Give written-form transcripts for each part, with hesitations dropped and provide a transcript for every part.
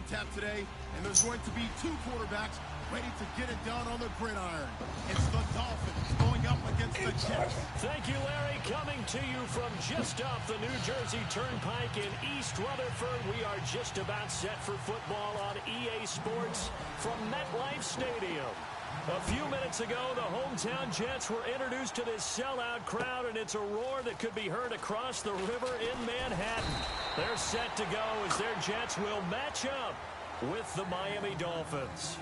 tap today, and there's going to be two quarterbacks ready to get it done on the gridiron. It's the Dolphins going up against the Jets. Thank you, Larry. Coming to you from just off the New Jersey Turnpike in East Rutherford, we are just about set for football on EA Sports from MetLife Stadium. A few minutes ago, the hometown Jets were introduced to this sellout crowd, and it's a roar that could be heard across the river in Manhattan. They're set to go as their Jets will match up with the Miami Dolphins.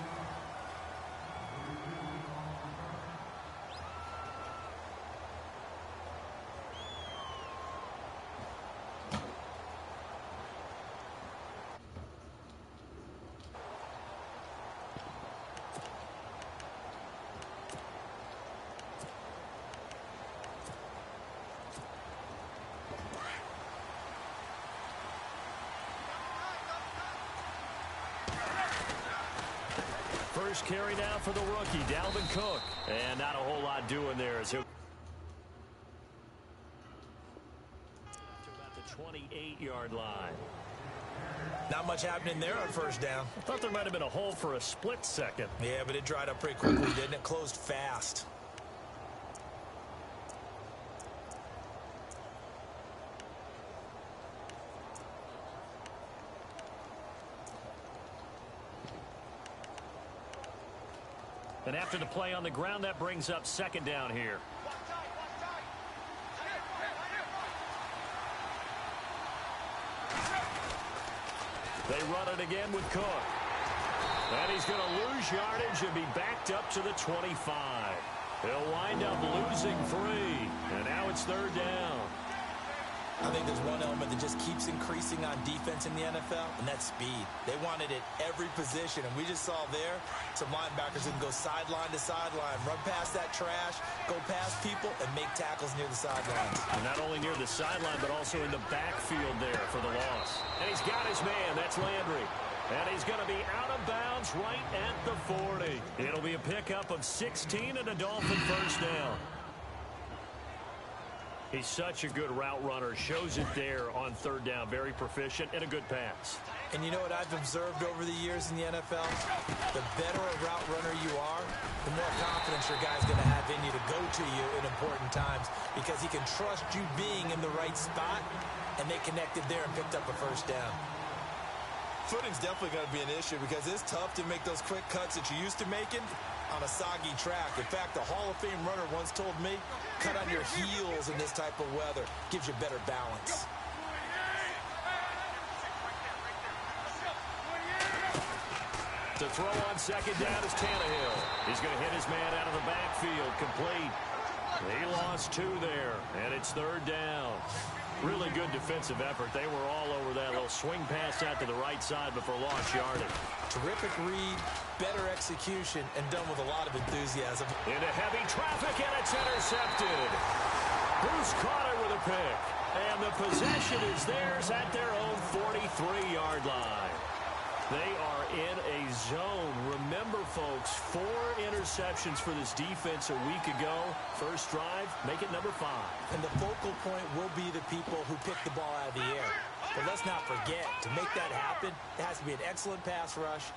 First carry now for the rookie, Dalvin Cook. And not a whole lot doing there as he'll to about the 28-yard line. Not much happening there on first down. I thought there might have been a hole for a split second. Yeah, but it dried up pretty quickly, didn't it? Closed fast. And after the play on the ground, that brings up second down here. They run it again with Cook. And he's going to lose yardage and be backed up to the 25. He'll wind up losing 3. And now it's third down. I think there's one element that just keeps increasing on defense in the NFL, and that's speed. They want it at every position, and we just saw there some linebackers who can go sideline to sideline, run past that trash, go past people, and make tackles near the sidelines. And not only near the sideline, but also in the backfield there for the loss. And he's got his man. That's Landry. And he's going to be out of bounds right at the 40. It'll be a pickup of 16 and a Dolphin first down. He's such a good route runner. Shows it there on third down. Very proficient and a good pass. And you know what I've observed over the years in the NFL? The better a route runner you are, the more confidence your guy's going to have in you to go to you in important times because he can trust you being in the right spot, and they connected there and picked up a first down. Footing's definitely going to be an issue because it's tough to make those quick cuts that you're used to making on a soggy track. In fact, a Hall of Fame runner once told me, cut on your heels in this type of weather. Gives you better balance. To throw on second down is Tannehill. He's going to hit his man out of the backfield. Complete. He lost 2 there, and it's third down. Really good defensive effort. They were all over that little swing pass out to the right side before lost yardage. Terrific read, better execution, and done with a lot of enthusiasm. Into heavy traffic, and it's intercepted. Bruce caught it with a pick. And the possession is theirs at their own 43-yard line. They are in a zone. Remember, folks, 4 interceptions for this defense a week ago. First drive, make it number 5. And the focal point will be the people who pick the ball out of the air. But let's not forget, to make that happen, it has to be an excellent pass rush,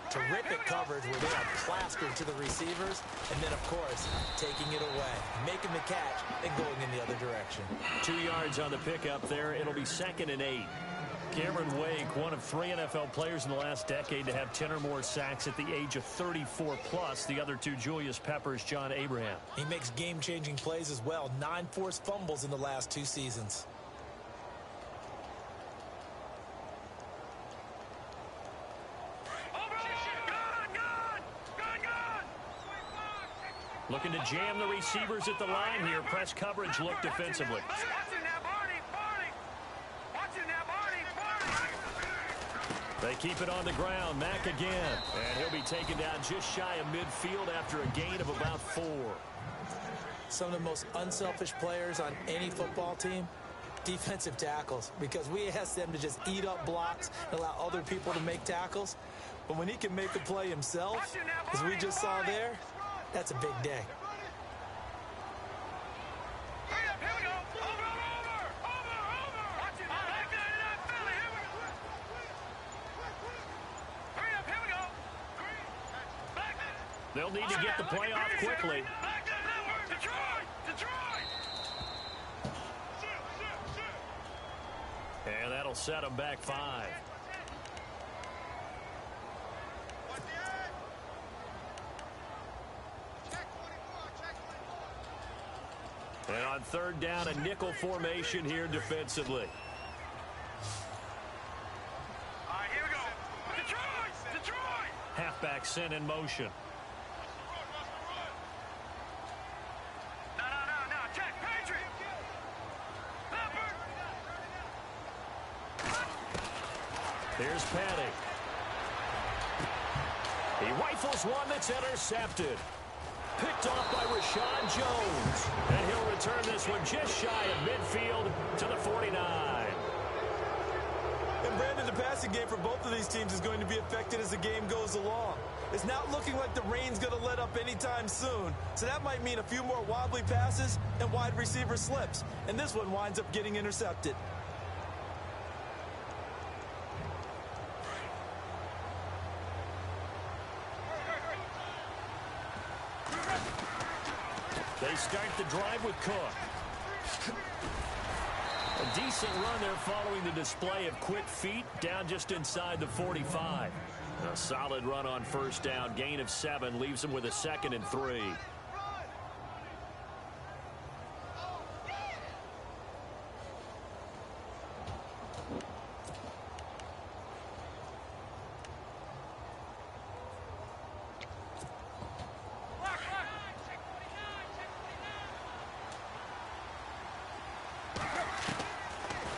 terrific coverage where they are plastered to the receivers, and then, of course, taking it away, making the catch, and going in the other direction. 2 yards on the pickup there. It'll be 2nd and 8. Cameron Wake, one of 3 NFL players in the last decade to have 10 or more sacks at the age of 34+. The other 2, Julius Peppers, John Abraham. He makes game-changing plays as well. 9 forced fumbles in the last 2 seasons. Looking to jam the receivers at the line here. Press coverage look defensively. They keep it on the ground. Mack again. And he'll be taken down just shy of midfield after a gain of about 4. Some of the most unselfish players on any football team, defensive tackles. Because we ask them to just eat up blocks and allow other people to make tackles. But when he can make a play himself, as we just saw there, that's a big day. They'll need to get the play off quickly. And that'll set them back 5. And on third down, a nickel formation here defensively. All right, here we go. Detroit! Halfback sent in motion. No. Check, Patriot! Pepper! Here's Petty. He rifles one that's intercepted. Picked off by Rashad Jones. And he'll return this one just shy of midfield to the 49. And Brandon, the passing game for both of these teams is going to be affected as the game goes along. It's not looking like the rain's going to let up anytime soon. So that might mean a few more wobbly passes and wide receiver slips. And this one winds up getting intercepted. They start the drive with Cook. A decent run there following the display of quick feet down just inside the 45. A solid run on first down. Gain of 7 leaves them with a 2nd and 3.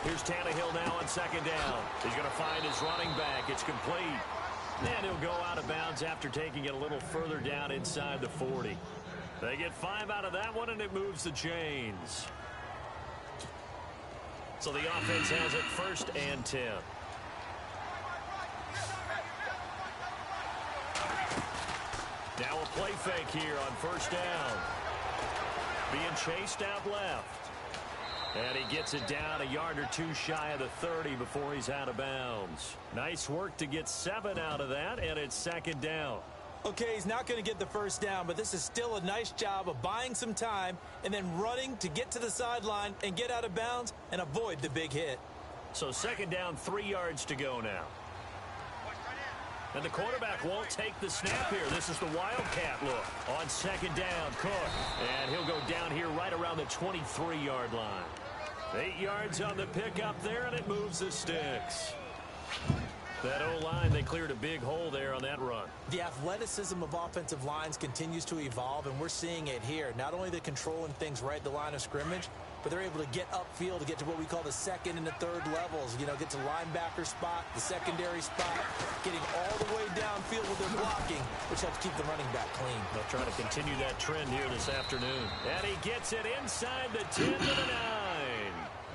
Here's Tannehill now on 2nd down. He's going to find his running back. It's complete. And he'll go out of bounds after taking it a little further down inside the 40. They get 5 out of that one, and it moves the chains. So the offense has it 1st and 10. Now a play fake here on 1st down. Being chased out left. And he gets it down a yard or 2 shy of the 30 before he's out of bounds. Nice work to get 7 out of that, and it's 2nd down. Okay, he's not going to get the 1st down, but this is still a nice job of buying some time and then running to get to the sideline and get out of bounds and avoid the big hit. So 2nd down, 3 yards to go now. And the quarterback won't take the snap here. This is the Wildcat look. On 2nd down, Cook. And he'll go down here right around the 23-yard line. 8 yards on the pickup there, and it moves the sticks. That O-line, they cleared a big hole there on that run. The athleticism of offensive lines continues to evolve, and we're seeing it here. Not only are they controlling things right at the line of scrimmage, but they're able to get upfield to get to what we call the 2nd and the 3rd levels. You know, get to linebacker spot, the secondary spot, getting all the way downfield with their blocking, which helps keep the running back clean. They'll try to continue that trend here this afternoon. And he gets it inside the 10 to the 9.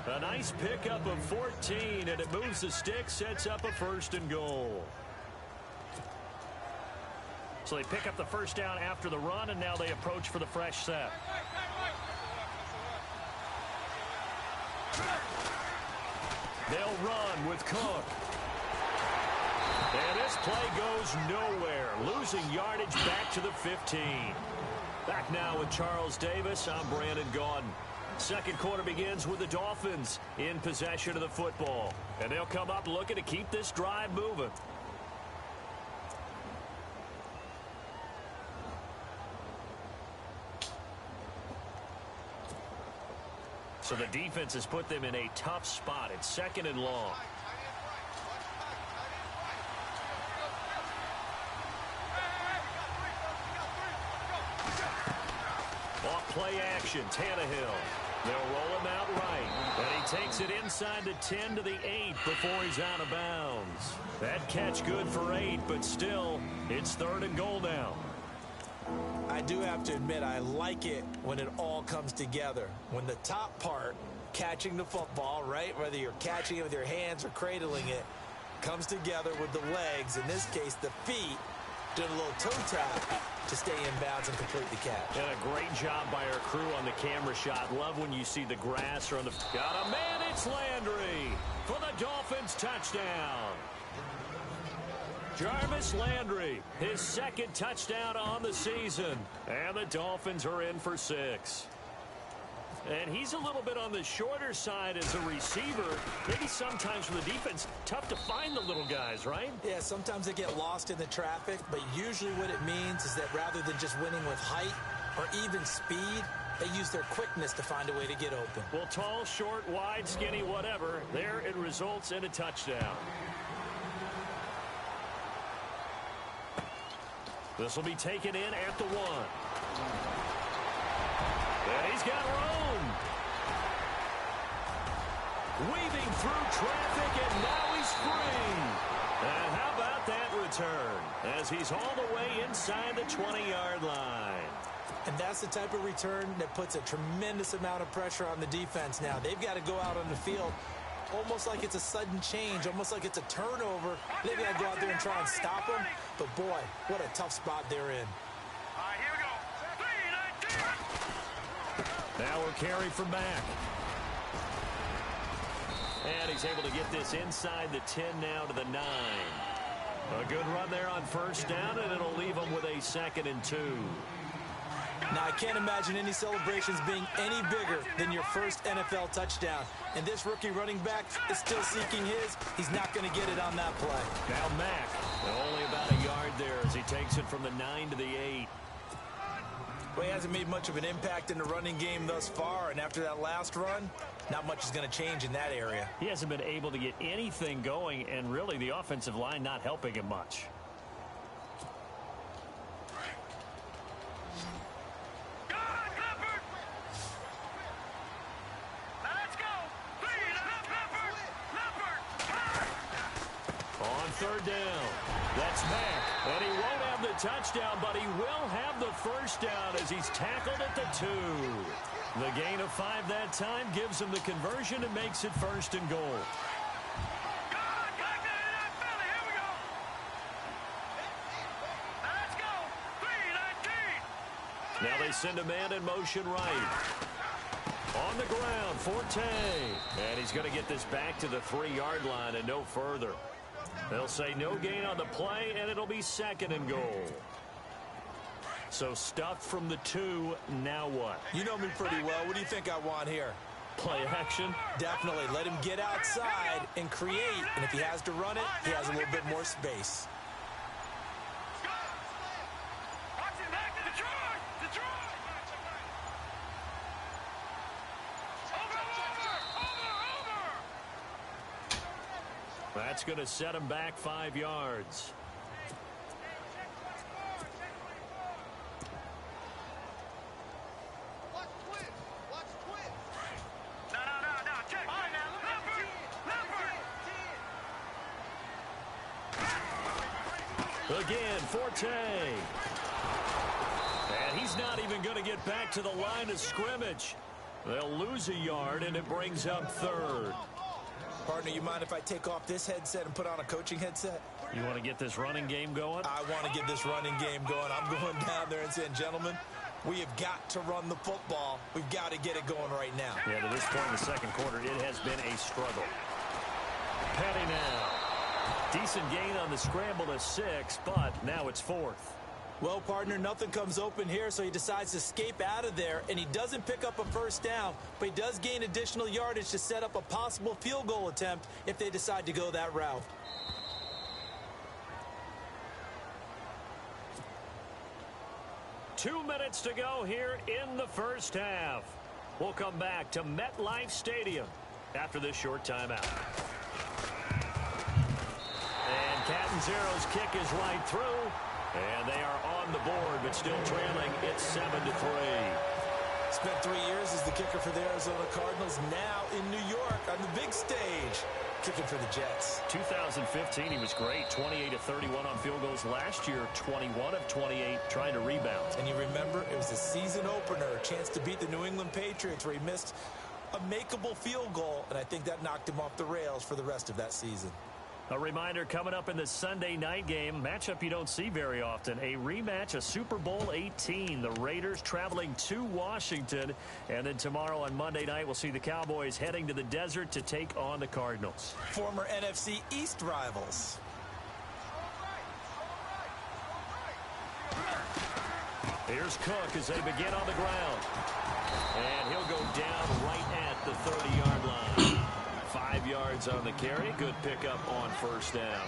A nice pickup of 14, and it moves the stick, sets up a 1st and goal. So they pick up the 1st down after the run, and now they approach for the fresh set. They'll run with Cook. And this play goes nowhere, losing yardage back to the 15. Back now with Charles Davis, I'm Brandon Gaudin. 2nd quarter begins with the Dolphins in possession of the football. And they'll come up looking to keep this drive moving. So the defense has put them in a tough spot. It's 2nd and long. Off play action, Tannehill. They'll roll him out right. And he takes it inside the 10 to the 8 before he's out of bounds. That catch good for 8, but still, it's 3rd and goal now. I do have to admit, I like it when it all comes together. When the top part, catching the football, right, whether you're catching it with your hands or cradling it, comes together with the legs, in this case the feet, doing a little toe tap to stay in bounds and complete the catch. And a great job by our crew on the camera shot. Love when you see the grass or on the... Got a man, it's Landry for the Dolphins touchdown. Jarvis Landry, his second touchdown on the season. And the Dolphins are in for 6. And he's a little bit on the shorter side as a receiver. Maybe sometimes for the defense, tough to find the little guys, right? Yeah, sometimes they get lost in the traffic, but usually what it means is that rather than just winning with height or even speed, they use their quickness to find a way to get open. Well, tall, short, wide, skinny, whatever, there it results in a touchdown. This will be taken in at the 1. And he's got room. Weaving through traffic, and now he's free. And how about that return? As he's all the way inside the 20-yard line. And that's the type of return that puts a tremendous amount of pressure on the defense now. They've got to go out on the field almost like it's a sudden change, almost like it's a turnover. They've got to go out there and try and stop them. But, boy, what a tough spot they're in. All right, here we go. 3-19. Now we're carry from back. And he's able to get this inside the 10 now to the 9. A good run there on first down, and it'll leave him with a 2nd and 2. Now, I can't imagine any celebrations being any bigger than your first NFL touchdown. And this rookie running back is still seeking his. He's not going to get it on that play. Now Mack, only about a yard there as he takes it from the 9 to the 8. Well, he hasn't made much of an impact in the running game thus far, and after that last run, not much is going to change in that area. He hasn't been able to get anything going, and really the offensive line not helping him much. Third down. That's Mack. And he won't have the touchdown, but he will have the first down as he's tackled at the 2. The gain of 5 that time gives him the conversion and makes it 1st and goal. Here we go. Let's go. 3-19. Now they send a man in motion right. On the ground, Forte. And he's going to get this back to the 3-yard line and no further. They'll say no gain on the play, and it'll be 2nd and goal. So stuffed from the 2, now what? You know me pretty well. What do you think I want here? Play action? Definitely. Let him get outside and create. And if he has to run it, he has a little bit more space. That's going to set him back 5 yards. Again, Forte. And he's not even going to get back to the line of scrimmage. They'll lose a yard, and it brings up 3rd. Partner, you mind if I take off this headset and put on a coaching headset? You want to get this running game going? I want to get this running game going. I'm going down there and saying, gentlemen, we have got to run the football. We've got to get it going right now. Yeah, to this point in the second quarter, it has been a struggle. Petty now. Decent gain on the scramble to 6, but now it's 4th. Well, partner, nothing comes open here, so he decides to escape out of there, and he doesn't pick up a first down, but he does gain additional yardage to set up a possible field goal attempt if they decide to go that route. Two minutes to go here in the first half. We'll come back to MetLife Stadium after this short timeout. And Catanzero's kick is right through. And they are on the board, but still trailing. It's 7-3. Spent 3 years as the kicker for the Arizona Cardinals. Now in New York on the big stage, kicking for the Jets. 2015, he was great. 28 of 31 on field goals. Last year, 21 of 28 trying to rebound. And you remember, it was a season opener, a chance to beat the New England Patriots where he missed a makeable field goal. And I think that knocked him off the rails for the rest of that season. A reminder coming up in the Sunday night game, matchup you don't see very often, a rematch of Super Bowl 18. The Raiders traveling to Washington. And then tomorrow on Monday night, we'll see the Cowboys heading to the desert to take on the Cardinals. Former NFC East rivals. Here's Cook as they begin on the ground. And he'll go down right at the 30-yard line. 5 yards on the carry. Good pickup on first down.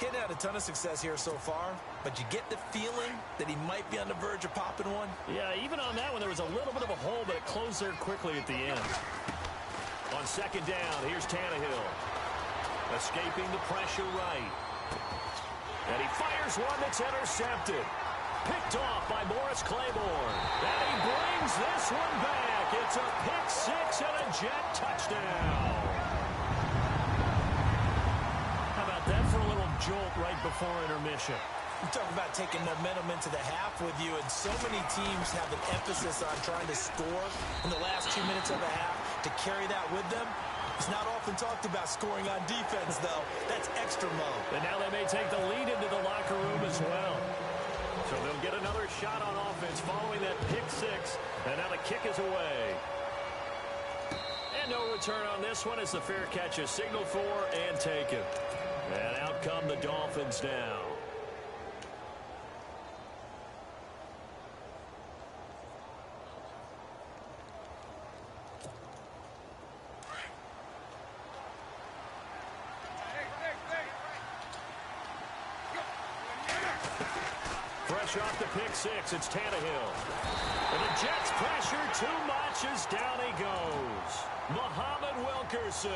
Getting had a ton of success here so far, but you get the feeling that he might be on the verge of popping one. Yeah, even on that one, there was a little bit of a hole, but it closed there quickly at the end. On second down, here's Tannehill. Escaping the pressure right. And he fires one that's intercepted. Picked off by Morris Claiborne. And he brings this one back. It's a pick six and a Jet touchdown. How about that for a little jolt right before intermission? We're talking about taking momentum into the half with you, and so many teams have an emphasis on trying to score in the last 2 minutes of a half to carry that with them. It's not often talked about scoring on defense, though. That's extra mode. And now they may take the lead into the locker room as well. So they'll get another shot on offense following that pick six. And now the kick is away. And no return on this one as the fair catch is signaled for and taken. And out come the Dolphins now. Fresh off the pick six, it's Tannehill. And the Jets pressure too much as down he goes. Muhammad Wilkerson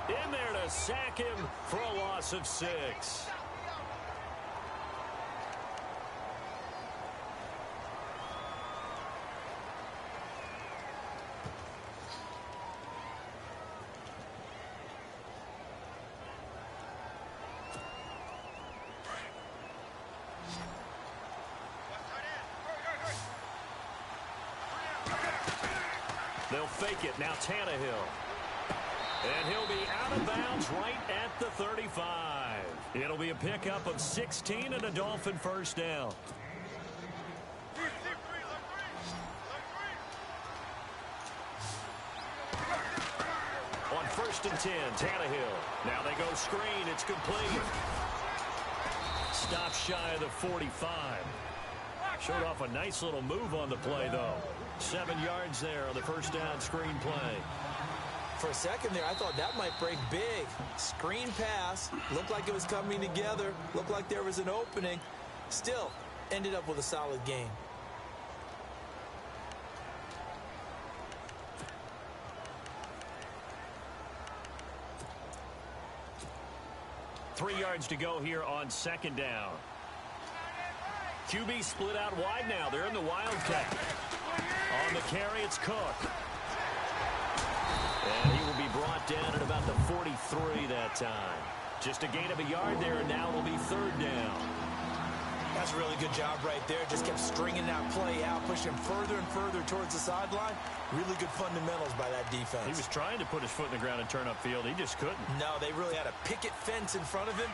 in there to sack him for a loss of 6. They'll fake it. Now Tannehill. And he'll be out of bounds right at the 35. It'll be a pickup of 16 and a Dolphin first down. On 1st and 10, Tannehill. Now they go screen. It's complete. Stop shy of the 45. Showed off a nice little move on the play, though. 7 yards there on the first down screen play. For a second there, I thought that might break big. Screen pass. Looked like it was coming together. Looked like there was an opening. Still, ended up with a solid gain. Three yards to go here on 2nd down. QB split out wide now. They're in the Wildcat. On the carry, it's Cook. And he will be brought down at about the 43 that time. Just a gain of a yard there, and now it'll be 3rd down. That's a really good job right there. Just kept stringing that play out, pushing further and further towards the sideline. Really good fundamentals by that defense. He was trying to put his foot in the ground and turn upfield. He just couldn't. No, they really had a picket fence in front of him.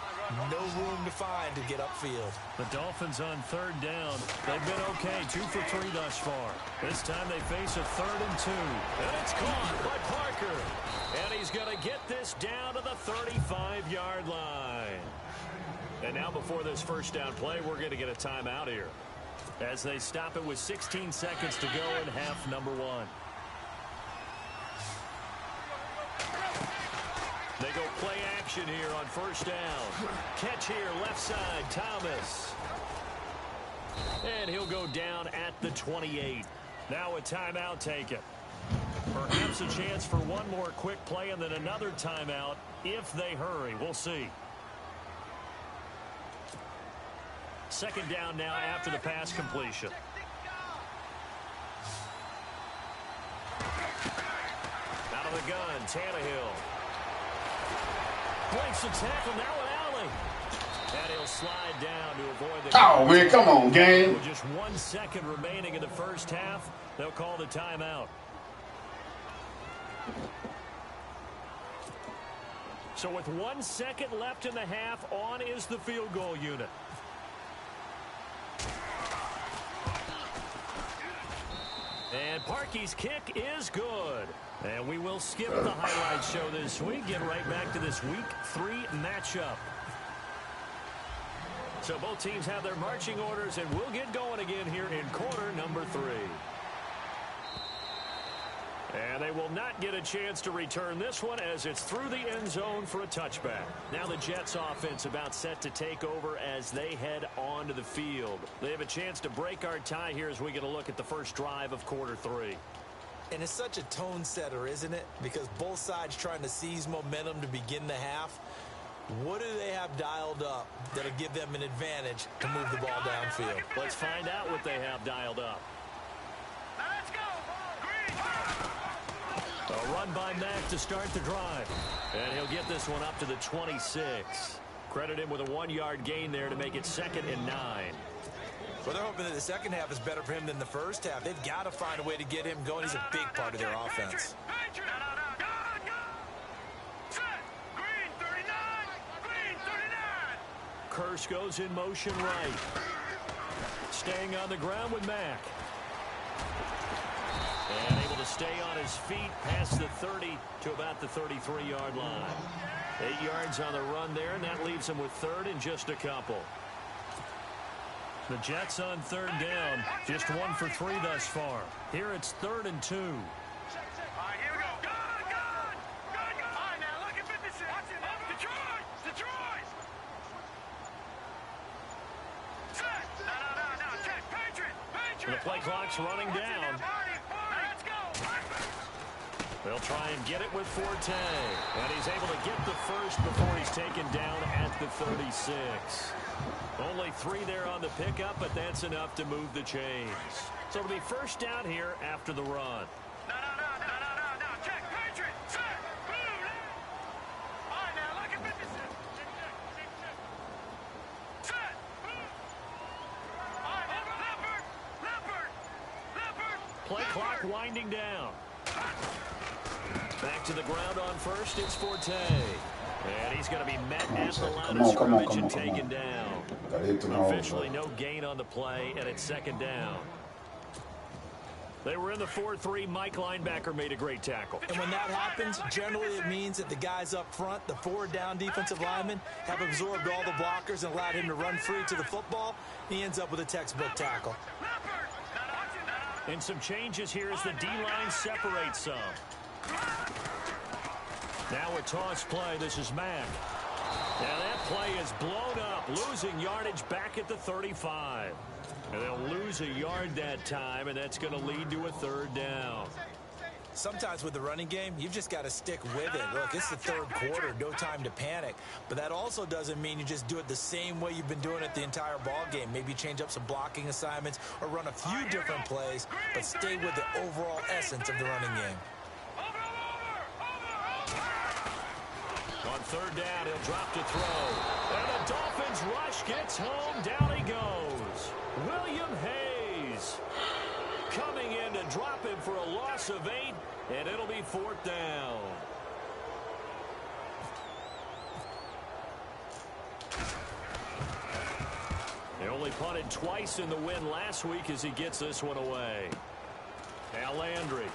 No room to find to get upfield. The Dolphins on 3rd down. They've been okay, 2 for 3 thus far. This time they face a 3rd and 2. And it's caught by Parker. And he's going to get this down to the 35-yard line. And now before this first down play, we're going to get a timeout here as they stop it with 16 seconds to go in half number 1. They go play action here on 1st down. Catch here, left side, Thomas. And he'll go down at the 28. Now a timeout taken. Perhaps a chance for one more quick play and then another timeout if they hurry. We'll see. 2nd down now after the pass completion. Out of the gun, Tannehill. Breaks the tackle, now an alley. And he'll slide down to avoid the... Oh, man, come on, game. With just 1 second remaining in the first half, they'll call the timeout. So with 1 second left in the half, on is the field goal unit. And Parkey's kick is good. And we will skip the highlight show this week. Get right back to this Week 3 matchup. So both teams have their marching orders, and we'll get going again here in quarter number 3. And they will not get a chance to return this one as it's through the end zone for a touchback. Now the Jets offense about set to take over as they head onto the field. They have a chance to break our tie here as we get a look at the first drive of quarter 3. And it's such a tone setter, isn't it? Because both sides trying to seize momentum to begin the half. What do they have dialed up that'll give them an advantage to move the ball downfield? Let's find out what they have dialed up. Now let's go. Green. A run by Mack to start the drive. And he'll get this one up to the 26. Credit him with a 1-yard gain there to make it 2nd and 9. Well, they're hoping that the second half is better for him than the first half. They've got to find a way to get him going. He's a big part of their offense. Curse goes in motion right. Staying on the ground with Mack. And able to stay on his feet past the 30 to about the 33-yard line. 8 yards on the run there, and that leaves him with 3rd and just a couple. The Jets on 3rd down. Just 1 for 3 thus far. Here it's 3rd and 2. All right, here we go. Good. All right, now look at 56. Detroit. Set. No. Check. Patriot. The play clock's running down. Let's go. They'll try and get it with Forte. And he's able to get the first before he's taken down at the 36. Only 3 there on the pickup, but that's enough to move the chains. So it'll be first down here after the run. No. Check. Patriot. Set. Boom. All right, now look at 56. Set. Boom. All right, Leopard. Play clock winding down. Back to the ground on first, it's Forte. And he's going to be met at the line of scrimmage and taken down. Officially no gain on the play, and it's 2nd down. They were in the 4-3. Mike linebacker made a great tackle. And when that happens, generally it means that the guys up front, the 4 down defensive linemen, have absorbed all the blockers and allowed him to run free to the football. He ends up with a textbook tackle. And some changes here as the D-line separates some. Now a toss play. This is Mack. Now that play is blown up, losing yardage back at the 35. And they'll lose a yard that time, and that's going to lead to a 3rd down. Sometimes with the running game, you've just got to stick with it. Look, it's the 3rd quarter, no time to panic. But that also doesn't mean you just do it the same way you've been doing it the entire ball game. Maybe change up some blocking assignments or run a few different plays, but stay with the overall essence of the running game. On 3rd down, he'll drop to throw. And the Dolphins rush gets home. Down he goes. William Hayes coming in to drop him for a loss of 8, and it'll be 4th down. They only punted twice in the win last week as he gets this one away. Now Landry.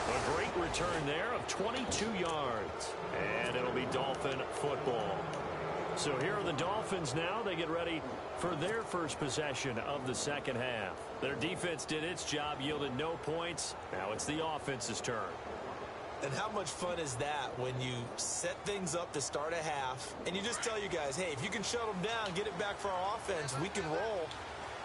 A great return there of 22 yards. And it'll be Dolphin football. So here are the Dolphins now. They get ready for their first possession of the 2nd half. Their defense did its job, yielded no points. Now it's the offense's turn. And how much fun is that when you set things up to start a half and you just tell you guys, hey, if you can shut them down, get it back for our offense, we can roll.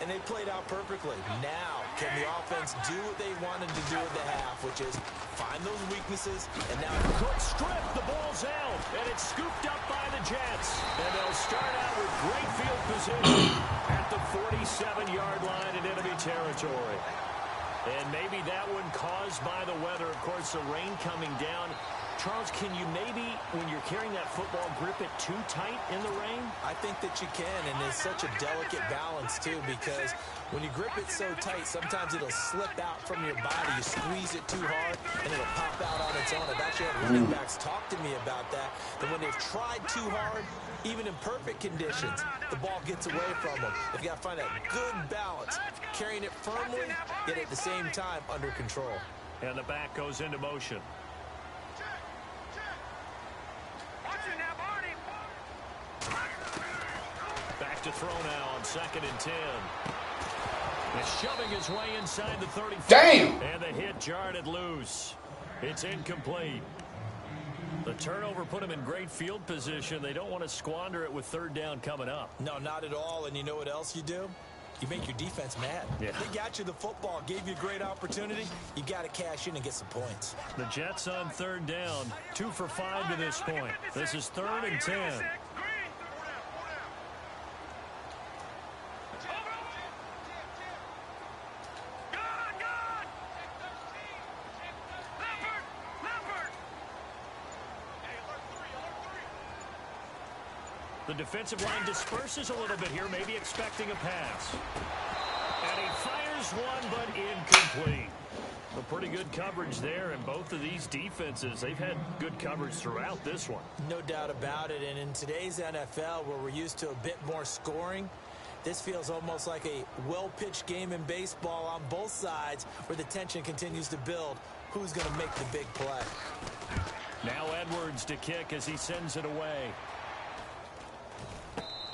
And they played out perfectly. Now, can the offense do what they wanted to do at the half, which is find those weaknesses, and now quick strip, the ball's out, and it's scooped up by the Jets. And they'll start out with great field position at the 47-yard line in enemy territory. And maybe that one caused by the weather. Of course, the rain coming down. Charles, can you maybe, when you're carrying that football, grip it too tight in the rain? I think that you can, and it's such a delicate balance, too, because when you grip it so tight, sometimes it'll slip out from your body. You squeeze it too hard, and it'll pop out on its own. I've actually had running backs talk to me about that when they've tried too hard, even in perfect conditions, the ball gets away from them. They've got to find that good balance, carrying it firmly, yet at the same time under control. And the back goes into motion. Watch it now, looks to throw now on 2nd and 10. He's shoving his way inside the 35. Damn! And the hit jarred it loose. It's incomplete. The turnover put him in great field position. They don't want to squander it with 3rd down coming up. No, not at all. And you know what else you do? You make your defense mad. Yeah. They got you the football, gave you a great opportunity. You got to cash in and get some points. The Jets on 3rd down. 2 for 5 to this point. This is 3rd and 10. The defensive line disperses a little bit here, maybe expecting a pass. And he fires one, but incomplete. A pretty good coverage there, and both of these defenses, they've had good coverage throughout this one. No doubt about it, and in today's NFL, where we're used to a bit more scoring, this feels almost like a well-pitched game in baseball on both sides, where the tension continues to build. Who's going to make the big play? Now Edwards to kick as he sends it away.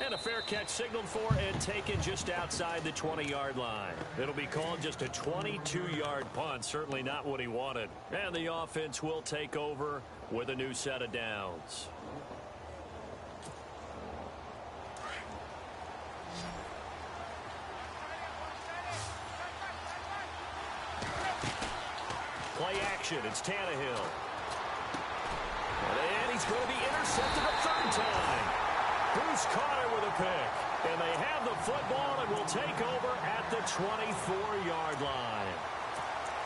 And a fair catch signaled for and taken just outside the 20-yard line. It'll be called just a 22-yard punt. Certainly not what he wanted. And the offense will take over with a new set of downs. Play action. It's Tannehill. And he's going to be intercepted a 3rd time. Bruce Carter with a pick. And they have the football and will take over at the 24-yard line.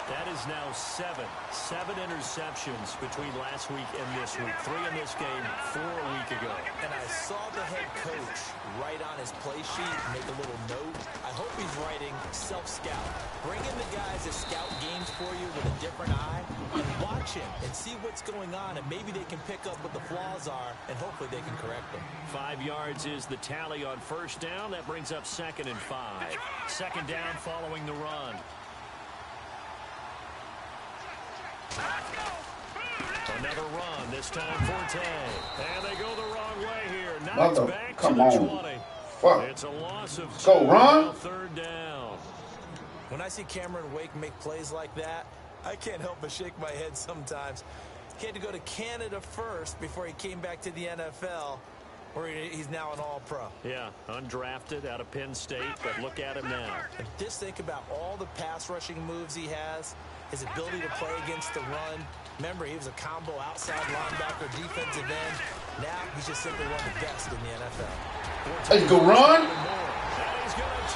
That is now 7 interceptions between last week and this week. 3 in this game, 4 a week ago. And I saw the head coach write on his play sheet, make a little note. I hope he's writing self-scout. Bring in the guys that scout games for you with a different eye and watch him and see what's going on, and maybe they can pick up what the flaws are, and hopefully they can correct them. 5 yards is the tally on 1st down. That brings up 2nd and 5. 2nd down following the run. Another run, this time Forte. And they go the wrong way here. Now it's back to the 20. Fuck. It's a loss of 2. Go run. 3rd down. When I see Cameron Wake make plays like that, I can't help but shake my head sometimes. He had to go to Canada first before he came back to the NFL, where he's now an All-Pro. Yeah, undrafted out of Penn State, but look at him now. And just think about all the pass rushing moves he has, his ability to play against the run. Remember, he was a combo outside linebacker, defensive end. Now he's just simply one of the best in the NFL. Let's go run.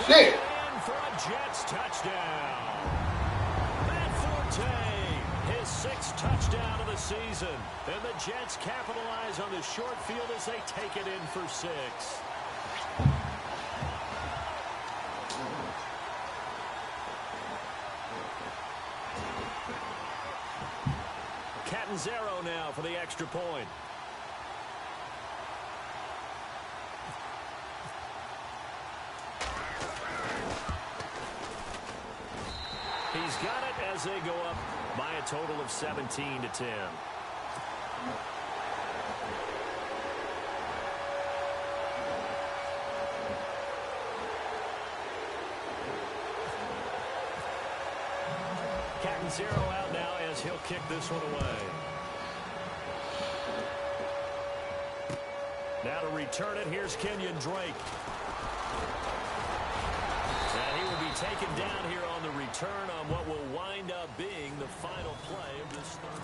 Shit. For a Jets touchdown. Matt Forte, his 6th touchdown of the season. And the Jets capitalize on the short field as they take it in for 6. Catanzaro now for the extra point. He's got it as they go up by a total of 17-10. Catanzaro out now as he'll kick this one away. Now to return it, here's Kenyon Drake. And he will be taken down here on the return on what will wind up being the final play of this third.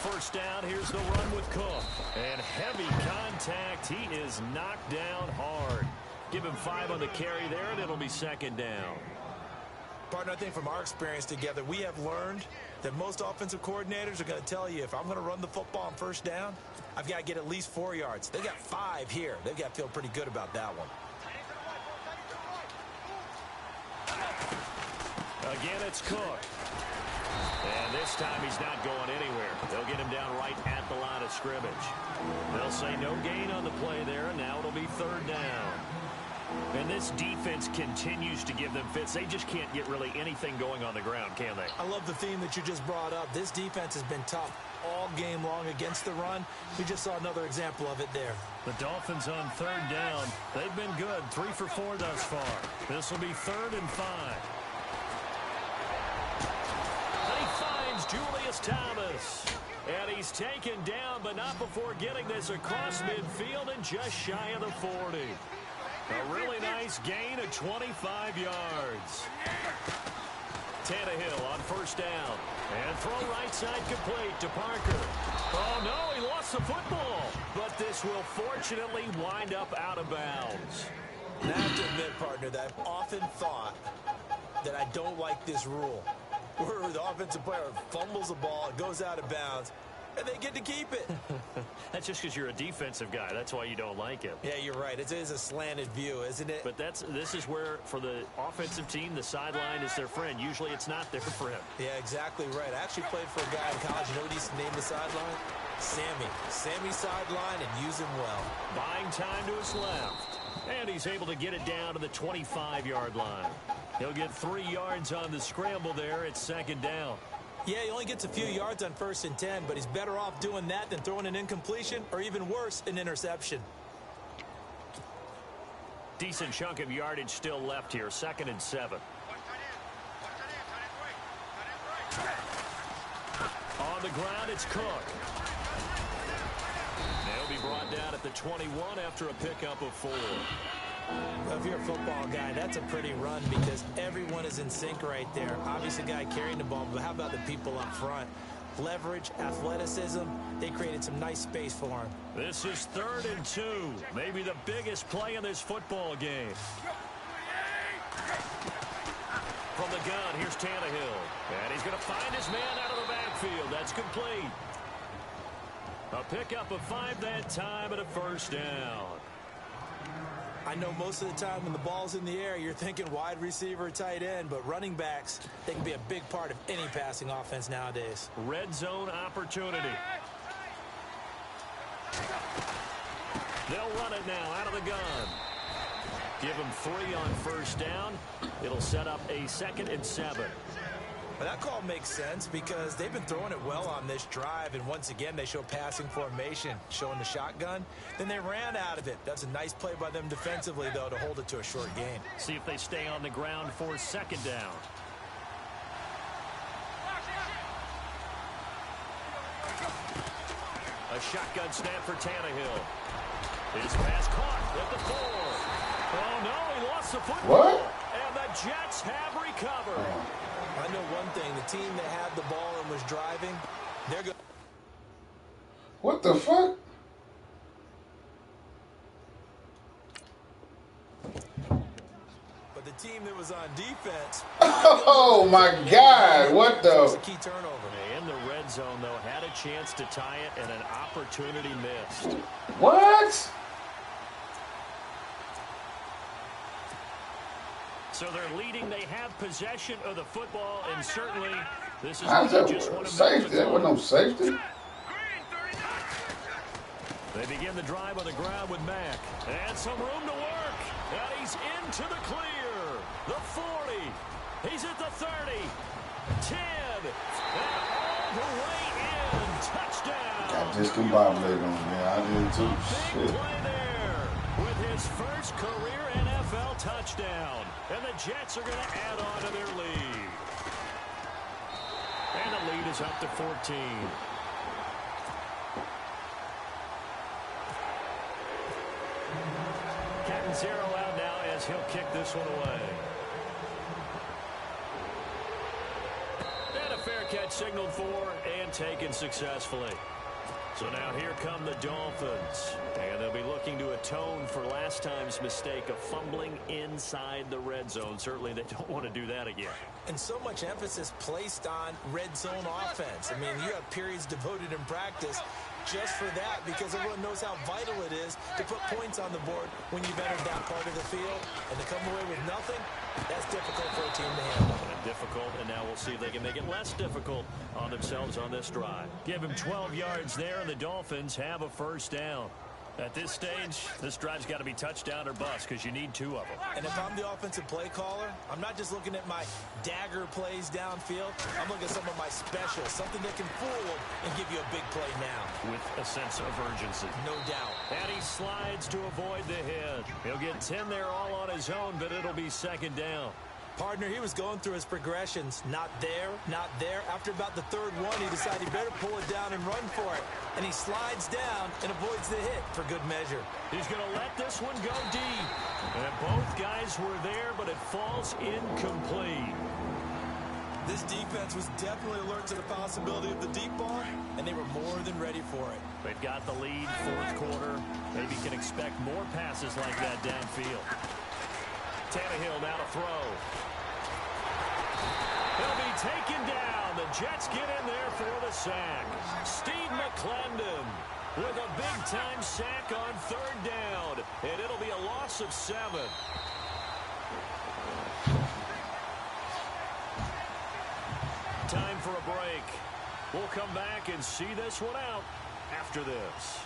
First down, here's the run with Cook. And heavy contact. He is knocked down hard. Give him 5 on the carry there, and it'll be 2nd down. Partner, I think from our experience together, we have learned that most offensive coordinators are going to tell you, if I'm going to run the football on 1st down, I've got to get at least 4 yards. They got 5 here. They've got to feel pretty good about that one. Again, it's Cook. And this time he's not going anywhere. They'll get him down right at the line of scrimmage. They'll say no gain on the play there, and now it'll be 3rd down. And this defense continues to give them fits. They just can't get really anything going on the ground, can they? I love the theme that you just brought up. This defense has been tough all game long against the run. We just saw another example of it there. The Dolphins on 3rd down. They've been good. 3 for 4 thus far. This will be 3rd and 5. And he finds Julius Thomas. And he's taken down, but not before getting this across midfield and just shy of the 40. A really nice gain of 25 yards. Tannehill on 1st down. And throw right side complete to Parker. Oh, no, he lost the football. But this will fortunately wind up out of bounds. Now, I have to admit, partner, that I've often thought that I don't like this rule, where the offensive player fumbles the ball, it goes out of bounds, and they get to keep it. That's just because you're a defensive guy. That's why you don't like it. Yeah, you're right. It is a slanted view, isn't it? But this is where, for the offensive team, the sideline is their friend. Usually it's not there for him. Yeah, exactly right. I actually played for a guy in college. You know what he used to name the sideline? Sammy. Sammy sideline, and use him well. Buying time to his left. And he's able to get it down to the 25-yard line. He'll get 3 yards on the scramble there. It's 2nd down. Yeah, he only gets a few yards on 1st and 10, but he's better off doing that than throwing an incompletion or even worse, an interception. Decent chunk of yardage still left here. 2nd and 7. On the ground, it's Cook. They'll be brought down at the 21 after a pickup of 4. Well, if you're a football guy, that's a pretty run because everyone is in sync right there. Obviously, the guy carrying the ball, but how about the people up front? Leverage, athleticism, they created some nice space for him. This is 3rd and 2. Maybe the biggest play in this football game. From the gun, here's Tannehill. And he's going to find his man out of the backfield. That's complete. A pickup of 5 that time and a 1st down. I know most of the time when the ball's in the air, you're thinking wide receiver, tight end, but running backs, they can be a big part of any passing offense nowadays. Red zone opportunity. They'll run it now out of the gun. Give him 3 on 1st down. It'll set up a 2nd and 7. But that call makes sense because they've been throwing it well on this drive, and once again they show passing formation, showing the shotgun. Then they ran out of it. That's a nice play by them defensively, though, to hold it to a short gain. See if they stay on the ground for 2nd down. A shotgun snap for Tannehill. His pass caught at the 4. Oh, no, he lost the football. What? And the Jets have recovered. I know one thing. The team that had the ball and was driving, they're good. What the fuck? But the team that was on defense. Oh, my God. What That was a the? key turnover. In the red zone, though, had a chance to tie it and an opportunity missed. What? So they're leading. They have possession of the football, and certainly this is How's just one that of safety? That wasn't no safety. They begin the drive on the ground with Mack. And some room to work. And he's into the clear. The 40. He's at the 30. 10. And all the way in. Touchdown. I discombobulated on there. I did too. Big Shit. play there with his first career NFL touchdown. And the Jets are going to add on to their lead. And the lead is up to 14. Captain Zero out now as he'll kick this one away. And a fair catch signaled for and taken successfully. So now here come the Dolphins. And they'll be looking to atone for last time's mistake of fumbling inside the red zone. Certainly they don't want to do that again. And so much emphasis placed on red zone offense. I mean, you have periods devoted in practice just for that because everyone knows how vital it is to put points on the board when you've entered that part of the field. And to come away with nothing, that's difficult for a team to handle. difficult, and now we'll see if they can make it less difficult on themselves on this drive. Give him 12 yards there, and the Dolphins have a first down. At this stage, this drive's got to be touchdown or bust because you need 2 of them. And if I'm the offensive play caller, I'm not just looking at my dagger plays downfield. I'm looking at some of my specials, something that can fool them and give you a big play now. With a sense of urgency. No doubt. And he slides to avoid the hit. He'll get 10 there all on his own, but it'll be second down. Partner, he was going through his progressions. Not there, not there. After about the third one, he decided he better pull it down and run for it. And he slides down and avoids the hit for good measure. He's going to let this one go deep. And both guys were there, but it falls incomplete. This defense was definitely alert to the possibility of the deep ball, and they were more than ready for it. They've got the lead, fourth quarter. Maybe can expect more passes like that downfield. Tannehill now to throw. He'll be taken down. The Jets get in there for the sack. Steve McClendon with a big-time sack on third down. And it'll be a loss of 7. Time for a break. We'll come back and see this one out after this.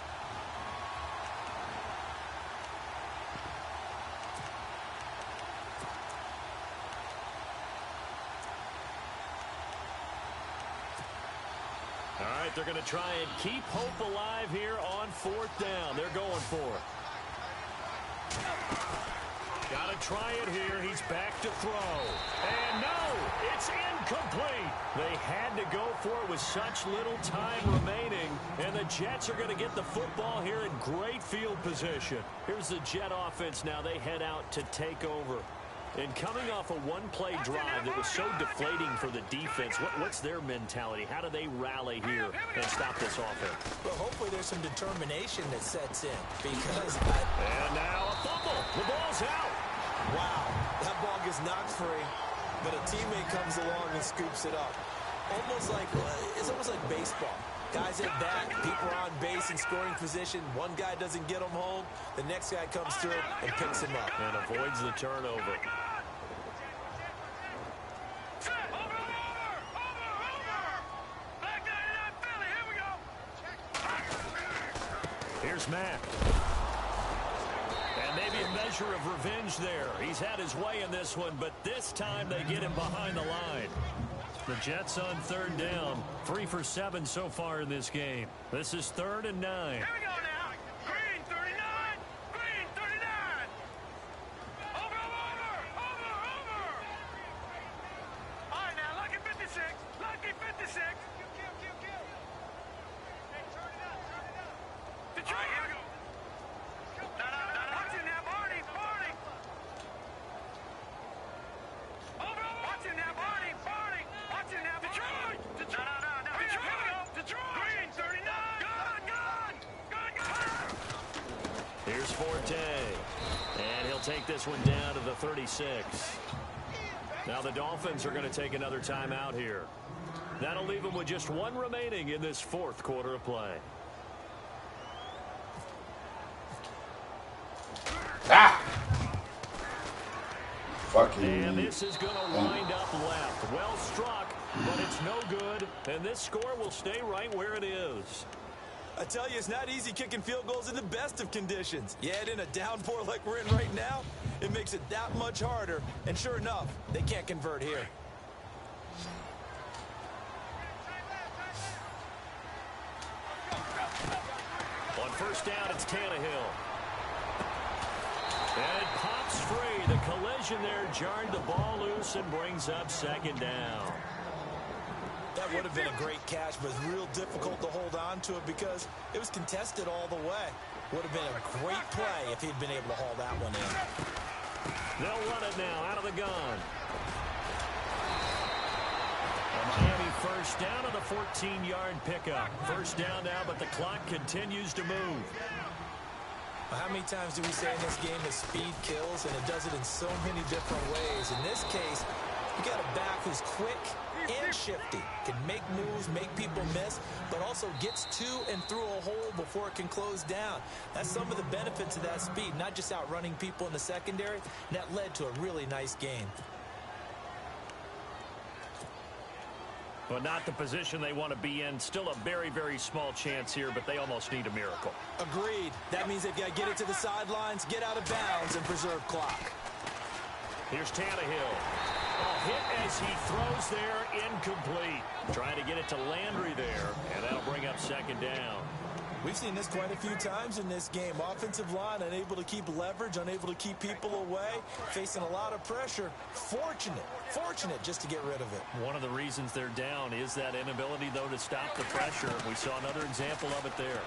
All right, they're going to try and keep hope alive here on fourth down. They're going for it. Got to try it here. He's back to throw. And no, it's incomplete. They had to go for it with such little time remaining. And the Jets are going to get the football here in great field position. Here's the Jet offense now. They head out to take over. And coming off a one-play drive that was so deflating for the defense, what's their mentality? How do they rally here and stop this offense? Well, hopefully there's some determination that sets in because... And now a fumble. The ball's out. Wow, that ball gets knocked free, but a teammate comes along and scoops it up. It's almost like baseball. Guys at bat, people are on base in scoring position. One guy doesn't get him home. The next guy comes through and picks him up. And avoids the turnover. Here's Mack. And maybe a measure of revenge there. He's had his way in this one, but this time they get him behind the line. The Jets on third down. 3 for 7 so far in this game. This is 3rd and 9. Here we go now. Green 39. Green 39. Over. All right, now, lucky 56. Lucky 56. Detroit, here we go. No. Watch it now, Barney. Over. Watch it now, Barney. Watch it now, Detroit. No. Detroit. Green 39. Good. Here's Forte. And he'll take this one down to the 36. Now the Dolphins are going to take another timeout here. That'll leave them with just 1 remaining in this fourth quarter of play. And this is going to wind up left. Well struck, but it's no good. And this score will stay right where it is. I tell you, it's not easy kicking field goals in the best of conditions. Yet in a downpour like we're in right now, it makes it that much harder. And sure enough, they can't convert here. On first down, it's Tannehill. And it pops free. The collision there jarred the ball loose and brings up second down. That would have been a great catch, but it's real difficult to hold on to it because it was contested all the way. Would have been a great play if he'd been able to haul that one in. They'll run it now out of the gun. A Miami first down on the 14-yard pickup. First down now, but the clock continues to move. How many times do we say in this game that speed kills, and it does it in so many different ways? In this case, you got a back who's quick and shifty, can make moves, make people miss, but also gets to and through a hole before it can close down. That's some of the benefits of that speed, not just outrunning people in the secondary, and that led to a really nice game. But not the position they want to be in. Still a very, very small chance here, but they almost need a miracle. Agreed. That means they've got to get it to the sidelines, get out of bounds, and preserve clock. Here's Tannehill. A hit as he throws there, incomplete. Trying to get it to Landry there, and that'll bring up second down. We've seen this quite a few times in this game. Offensive line unable to keep leverage, unable to keep people away, facing a lot of pressure. Fortunate just to get rid of it. One of the reasons they're down is that inability, though, to stop the pressure. We saw another example of it there.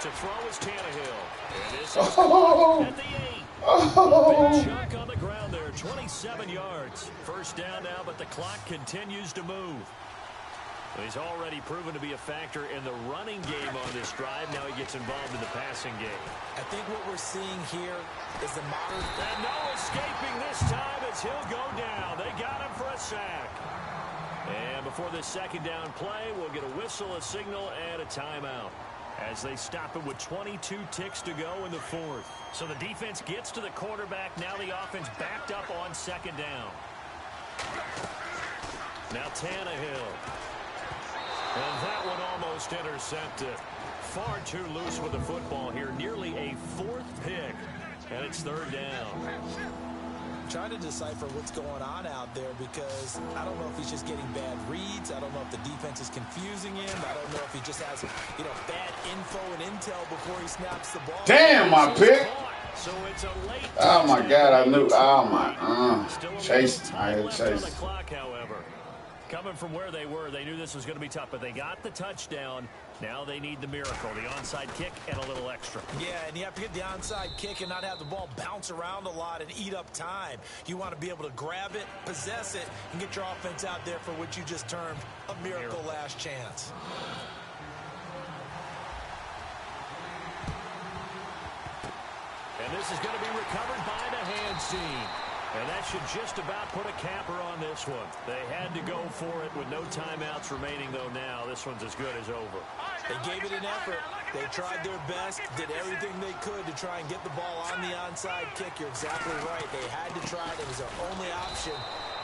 To throw is Tannehill. And this is at the 8. A big chunk on the ground there, 27 yards. First down now, but the clock continues to move. He's already proven to be a factor in the running game on this drive. Now he gets involved in the passing game. I think what we're seeing here is the modern... And no escaping this time as he'll go down. They got him for a sack. And before this second down play, we'll get a whistle, a signal, and a timeout as they stop it with 22 ticks to go in the fourth. So the defense gets to the quarterback. Now the offense backed up on second down. Now Tannehill. And that one almost intercepted. Far too loose with the football here. Nearly a fourth pick. And it's third down. Trying to decipher what's going on out there because I don't know if he's just getting bad reads. I don't know if the defense is confusing him. I don't know if he just has, bad info and intel before he snaps the ball. Damn, my pick. So it's a late Oh, my God. I knew. Oh, my. Chase. I had Chase. Coming from where they were, they knew this was going to be tough, but they got the touchdown. Now they need the miracle, the onside kick and a little extra. Yeah, and you have to get the onside kick and not have the ball bounce around a lot and eat up time. You want to be able to grab it, possess it, and get your offense out there for what you just termed a miracle last chance. And this is going to be recovered by the hands team. And that should just about put a capper on this one. They had to go for it with no timeouts remaining, though now. This one's as good as over. They gave it an effort. They tried their best, did everything they could to try and get the ball on the onside kick. You're exactly right. They had to try it. It was their only option.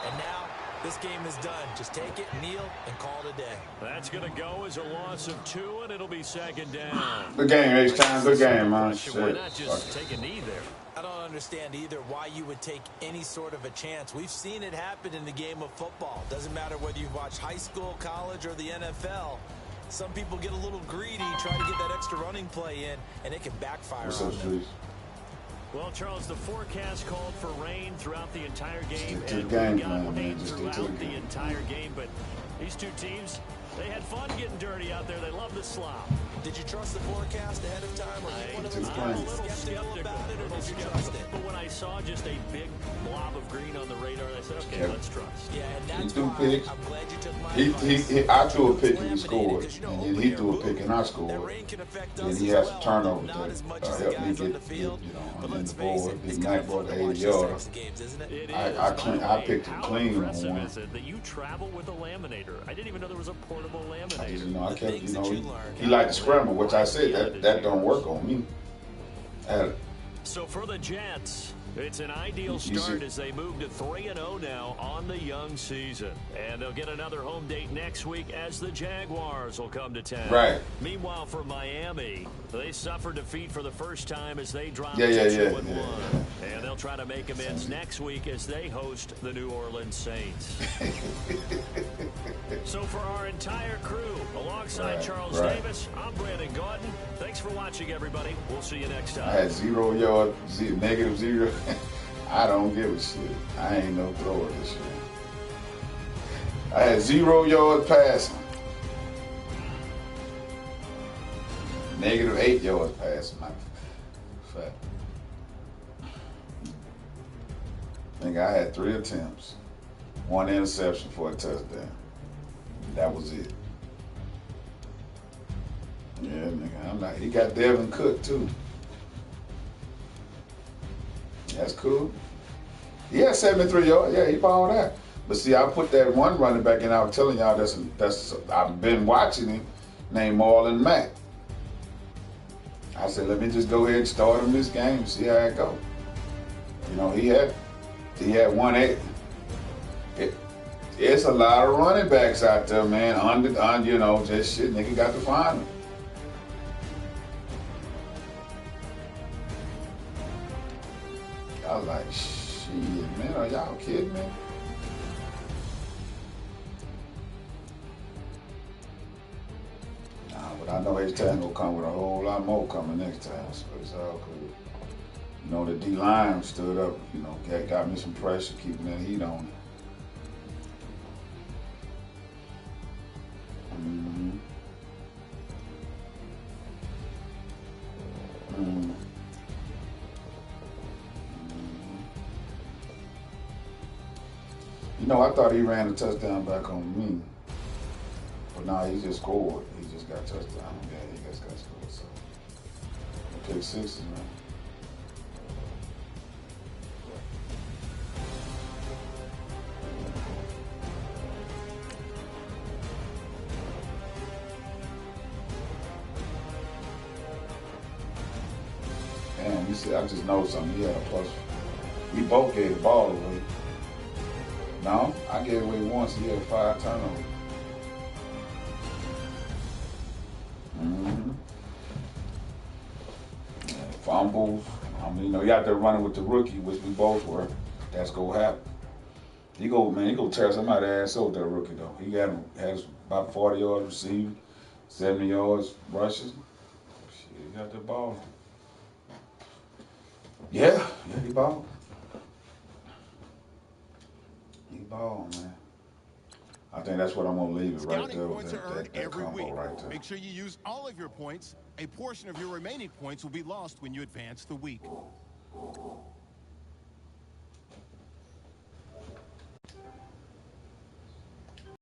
And now this game is done. Just take it, kneel, and call it a day. That's going to go as a loss of 2, and it'll be second down. Good game, H-Time. Good game, man. Why not just take a knee there? I don't understand either why you would take any sort of a chance. We've seen it happen in the game of football. Doesn't matter whether you watch high school, college, or the NFL. Some people get a little greedy, try to get that extra running play in, and it can backfire on them. Well, Charles, the forecast called for rain throughout the entire game, and we got rain throughout the entire game. But these two teams, they had fun getting dirty out there. They love the slop. Did you trust the forecast ahead of time, or I'm a little skeptical about it, or did you trust it? But when I saw just a big blob of green on the radar, I said, okay, let's trust. Yeah, and that's why I'm glad you took my advice. I threw a pick and he scored, and then he threw a pick and I scored. And he has a turnover that helped me get on the board. Big Mike brought the 80-yarder. I picked him clean on one. That you travel with a laminator. I didn't even know there was a portable laminator. I kept, he liked to scramble, which I said that don't work on me. So for the Jets, it's an ideal start as they move to 3-0 now on the young season. And they'll get another home date next week as the Jaguars will come to town. Right. Meanwhile, for Miami, they suffered defeat for the first time as they dropped to 2-1. And they'll try to make amends next week as they host the New Orleans Saints. So for our entire crew, alongside Charles Davis, I'm Brandon Gordon. Thanks for watching, everybody. We'll see you next time. I had -0 -0. I don't give a shit. I ain't no thrower this year. I had 0 yards passing. -8 yards passing. Fact. I think I had 3 attempts. 1 interception for a touchdown. That was it. Yeah, nigga. I'm like, he got Devin Cook too. That's cool. He had 73 yards. Yeah, he balled that. But see, I put that one running back in. I was telling y'all that's I've been watching him, named Marlon Mack. I said, let me just go ahead and start him this game and see how it goes. He had 180. It's a lot of running backs out there, man. You know, just shit. Nigga got to find them. I was like, shit, man. Are y'all kidding me? Nah, but I know H-Town gonna come with a whole lot more coming next time, so it's all good. You know, the D-line stood up. You know, got me some pressure, keeping that heat on it. You know, I thought he ran a touchdown back on me. But nah, he just scored. He just got a touchdown. Yeah, he just got scored. So, pick sixes, man. Damn, you see, I just know something. He had a plus. We both gave the ball away. No, I gave away once. He had 5 turnovers. Fumbles. I mean, you know, you out there running with the rookie, which we both were. That's gonna happen. He go tear somebody's ass over, that rookie though. He has about 40 yards receiving, 70 yards rushing. Shit, he got the ball. Yeah, he balled. He balled, man. I think that's what I'm gonna leave it right there with that combo right there. Make sure you use all of your points. A portion of your remaining points will be lost when you advance the week.